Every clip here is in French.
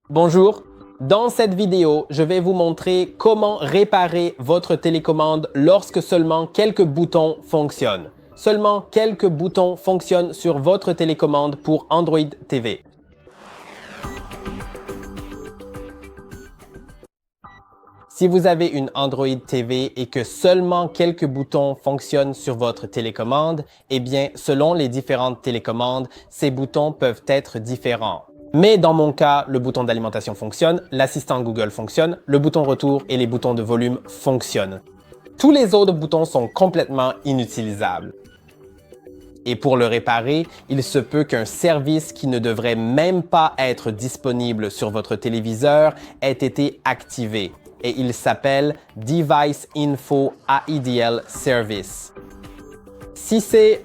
Bonjour, dans cette vidéo, je vais vous montrer comment réparer votre télécommande lorsque seulement quelques boutons fonctionnent. Seulement quelques boutons fonctionnent sur votre télécommande pour Android TV. Si vous avez une Android TV et que seulement quelques boutons fonctionnent sur votre télécommande, eh bien, selon les différentes télécommandes, ces boutons peuvent être différents. Mais dans mon cas, le bouton d'alimentation fonctionne, l'assistant Google fonctionne, le bouton retour et les boutons de volume fonctionnent. Tous les autres boutons sont complètement inutilisables. Et pour le réparer, il se peut qu'un service qui ne devrait même pas être disponible sur votre téléviseur ait été activé. Et il s'appelle Device Info AIDL Service. Si c'est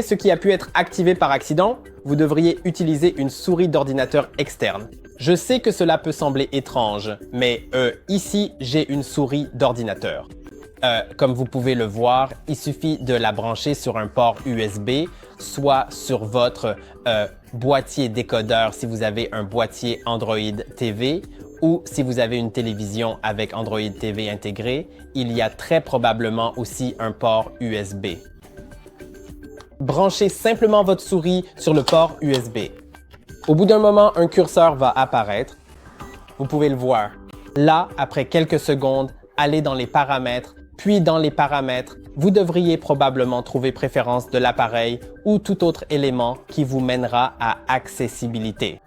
ce qui a pu être activé par accident, vous devriez utiliser une souris d'ordinateur externe. Je sais que cela peut sembler étrange, mais ici, j'ai une souris d'ordinateur. Comme vous pouvez le voir, il suffit de la brancher sur un port USB, soit sur votre boîtier décodeur si vous avez un boîtier Android TV, ou si vous avez une télévision avec Android TV intégré, il y a très probablement aussi un port USB. Branchez simplement votre souris sur le port USB. Au bout d'un moment, un curseur va apparaître. Vous pouvez le voir. Là, après quelques secondes, allez dans les paramètres, puis dans les paramètres, vous devriez probablement trouver préférence de l'appareil ou tout autre élément qui vous mènera à accessibilité.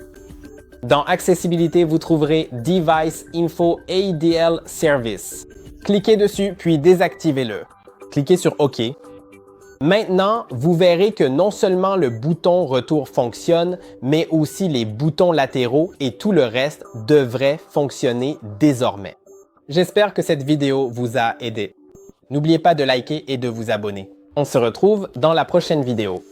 Dans Accessibilité, vous trouverez Device Info ADL Service. Cliquez dessus, puis désactivez-le. Cliquez sur OK. Maintenant, vous verrez que non seulement le bouton retour fonctionne, mais aussi les boutons latéraux et tout le reste devraient fonctionner désormais. J'espère que cette vidéo vous a aidé. N'oubliez pas de liker et de vous abonner. On se retrouve dans la prochaine vidéo.